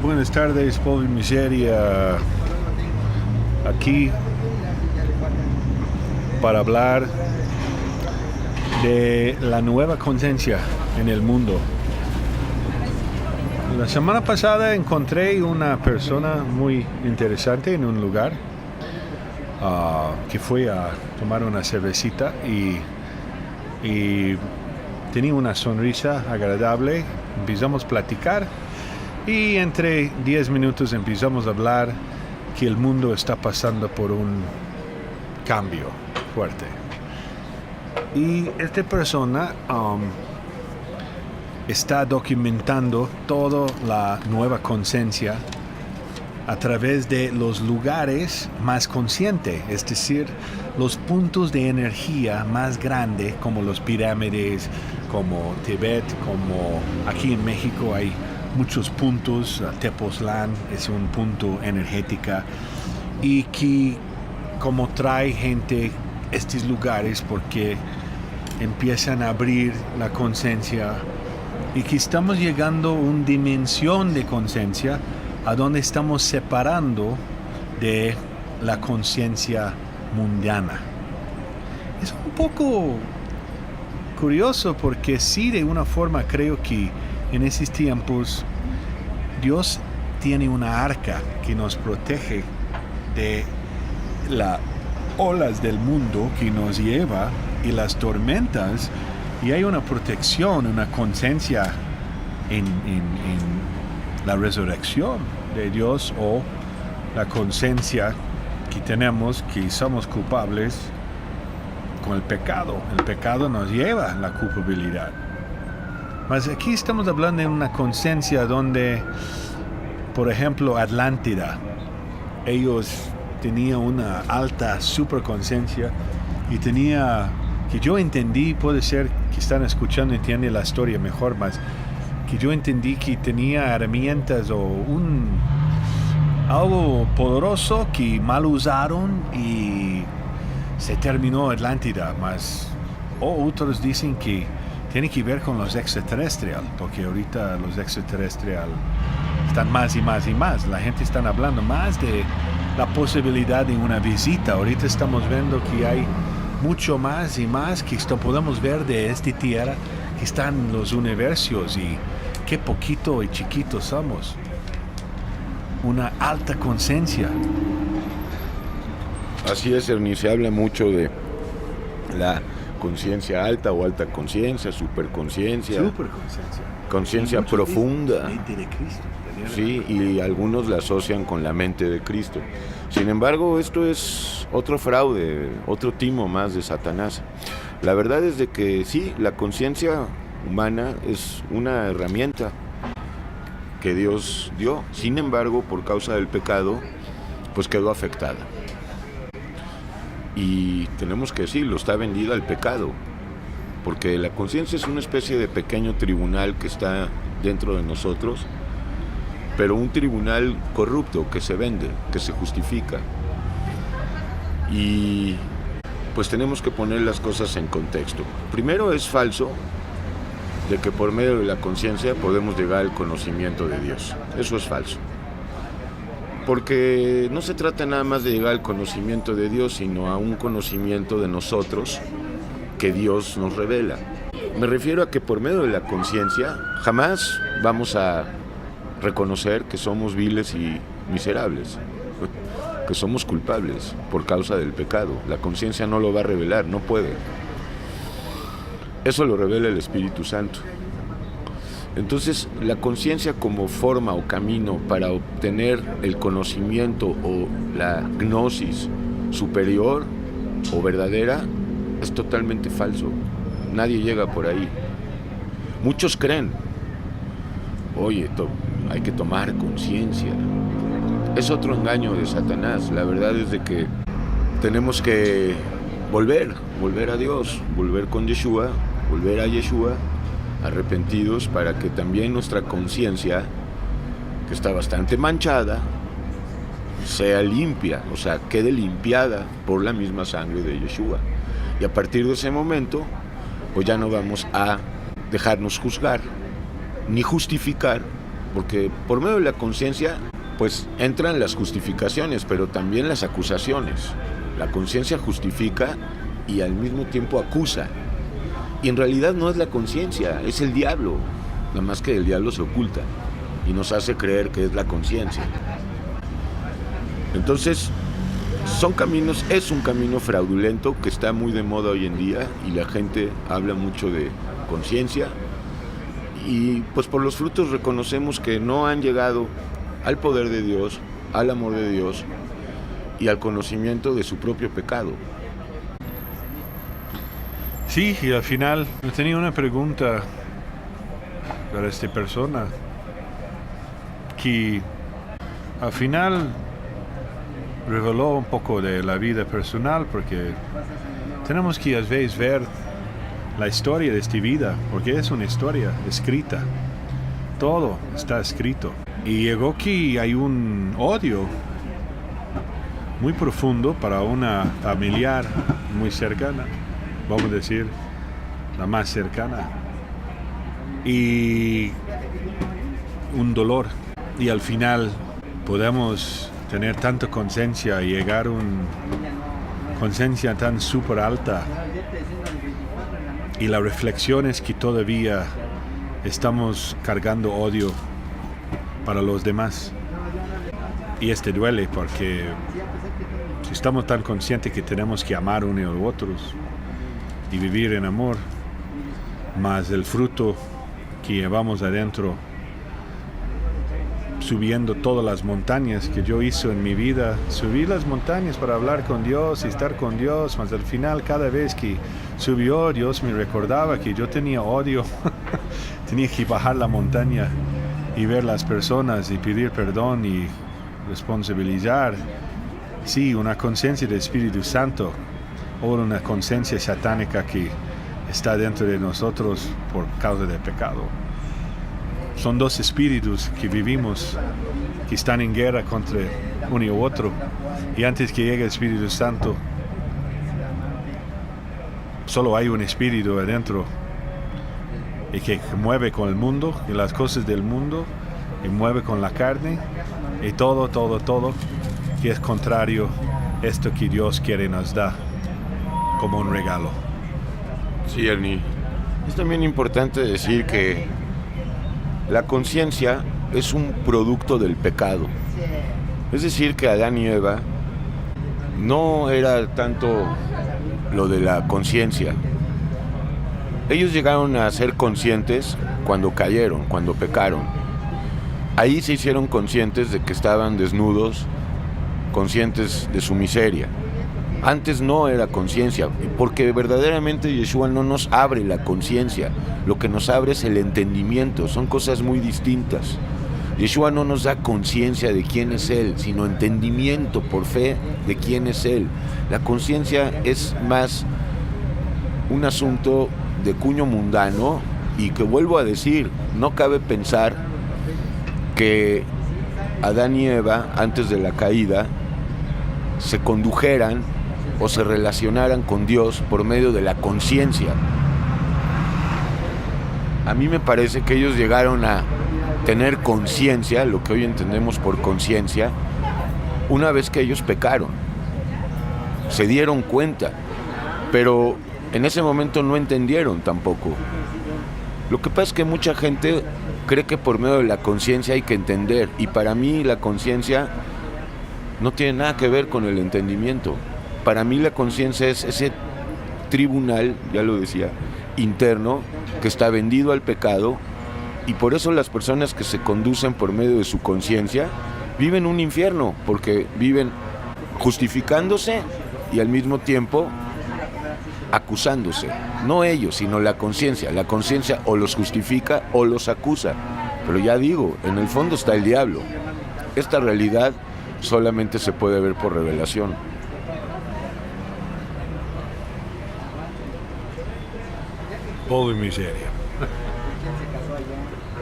Buenas tardes, Paul y Miseria, aquí para hablar de la nueva conciencia en el mundo. La semana pasada encontré una persona muy interesante en un lugar que fui a tomar una cervecita y tenía una sonrisa agradable. Empezamos a platicar y entre 10 minutos empezamos a hablar que el mundo está pasando por un cambio fuerte. Y esta persona está documentando toda la nueva conciencia a través de los lugares más conscientes, es decir, los puntos de energía más grandes, como las pirámides, como Tibet, como aquí en México hay muchos puntos. Tepoztlán es un punto energético y que como trae gente a estos lugares porque empiezan a abrir la conciencia y que estamos llegando a una dimensión de conciencia a donde estamos separando de la conciencia mundana. Es un poco curioso porque sí, de una forma creo que en esos tiempos Dios tiene una arca que nos protege de las olas del mundo que nos lleva y las tormentas, y hay una protección, una conciencia en la resurrección de Dios, o la conciencia que tenemos que somos culpables con el pecado. El pecado nos lleva a la culpabilidad. Mas aquí estamos hablando de una conciencia donde, por ejemplo, Atlántida, ellos tenían una alta superconciencia y tenía, que yo entendí, puede ser que están escuchando y entienden la historia mejor, mas que yo entendí que tenía herramientas o algo poderoso que mal usaron y se terminó Atlántida, mas otros dicen que tiene que ver con los extraterrestres, porque ahorita los extraterrestres están más y más y más. La gente está hablando más de la posibilidad de una visita. Ahorita estamos viendo que hay mucho más y más que esto podemos ver de esta tierra, que están los universos y qué poquito y chiquitos somos. Una alta conciencia. Así es, Ernie, se habla mucho de la conciencia alta o alta conciencia, superconciencia, conciencia profunda. Mente de Cristo. Sí, y algunos la asocian con la mente de Cristo. Sin embargo, esto es otro fraude, otro timo más de Satanás. La verdad es de que sí, la conciencia humana es una herramienta que Dios dio. Sin embargo, por causa del pecado, pues quedó afectada. Y tenemos que decirlo, está vendida al pecado, porque la conciencia es una especie de pequeño tribunal que está dentro de nosotros, pero un tribunal corrupto que se vende, que se justifica. Y pues tenemos que poner las cosas en contexto. Primero, es falso de que por medio de la conciencia podemos llegar al conocimiento de Dios. Eso es falso. Porque no se trata nada más de llegar al conocimiento de Dios, sino a un conocimiento de nosotros que Dios nos revela. Me refiero a que por medio de la conciencia jamás vamos a reconocer que somos viles y miserables, que somos culpables por causa del pecado. La conciencia no lo va a revelar, no puede. Eso lo revela el Espíritu Santo. Entonces, la conciencia como forma o camino para obtener el conocimiento o la gnosis superior o verdadera es totalmente falso. Nadie llega por ahí. Muchos creen, oye, hay que tomar conciencia. Es otro engaño de Satanás. La verdad es de que tenemos que volver a Dios, volver con Yeshua, volver a Yeshua, arrepentidos, para que también nuestra conciencia, que está bastante manchada, sea limpia, o sea, quede limpiada por la misma sangre de Yeshua. Y a partir de ese momento, pues ya no vamos a dejarnos juzgar ni justificar porque por medio de la conciencia pues entran las justificaciones, pero también las acusaciones. La conciencia justifica y al mismo tiempo acusa. Y en realidad no es la conciencia, es el diablo. Nada más que el diablo se oculta y nos hace creer que es la conciencia. Entonces, es un camino fraudulento que está muy de moda hoy en día y la gente habla mucho de conciencia y pues por los frutos reconocemos que no han llegado al poder de Dios, al amor de Dios y al conocimiento de su propio pecado. Sí, y al final yo tenía una pregunta para esta persona que al final reveló un poco de la vida personal, porque tenemos que a veces ver la historia de esta vida, porque es una historia escrita, todo está escrito. Y llegó que hay un odio muy profundo para una familiar muy cercana, vamos a decir, la más cercana, y un dolor. Y al final podemos tener tanta conciencia y llegar a una conciencia tan súper alta. Y la reflexión es que todavía estamos cargando odio para los demás. Y duele porque si estamos tan conscientes que tenemos que amar unos a los otros y vivir en amor, más el fruto que llevamos adentro, subiendo todas las montañas que yo hice en mi vida, subí las montañas para hablar con Dios y estar con Dios, mas al final cada vez que subió Dios me recordaba que yo tenía odio, tenía que bajar la montaña y ver las personas y pedir perdón y responsabilizar. Sí, una conciencia del Espíritu Santo o una conciencia satánica que está dentro de nosotros por causa del pecado. Son dos espíritus que vivimos, que están en guerra contra uno y otro. Y antes que llegue el Espíritu Santo, solo hay un espíritu adentro y que mueve con el mundo y las cosas del mundo y mueve con la carne y todo que es contrario a esto que Dios quiere nos da como un regalo. Sí, Ernie. Es también importante decir que la conciencia es un producto del pecado. Es decir, que Adán y Eva no era tanto lo de la conciencia. Ellos llegaron a ser conscientes cuando cayeron, cuando pecaron. Ahí se hicieron conscientes de que estaban desnudos, conscientes de su miseria. Antes no era conciencia, porque verdaderamente Yeshua no nos abre la conciencia, lo que nos abre es el entendimiento, son cosas muy distintas. Yeshua no nos da conciencia de quién es Él, sino entendimiento por fe de quién es Él. La conciencia es más un asunto de cuño mundano y que vuelvo a decir, no cabe pensar que Adán y Eva, antes de la caída, se condujeran o se relacionaran con Dios por medio de la conciencia. A mí me parece que ellos llegaron a tener conciencia, lo que hoy entendemos por conciencia, una vez que ellos pecaron. Se dieron cuenta, pero en ese momento no entendieron tampoco. Lo que pasa es que mucha gente cree que por medio de la conciencia hay que entender, y para mí la conciencia no tiene nada que ver con el entendimiento. Para mí la conciencia es ese tribunal, ya lo decía, interno, que está vendido al pecado, y por eso las personas que se conducen por medio de su conciencia viven un infierno, porque viven justificándose y al mismo tiempo acusándose. No ellos, sino la conciencia. La conciencia o los justifica o los acusa. Pero ya digo, en el fondo está el diablo. Esta realidad solamente se puede ver por revelación. Pobre miseria.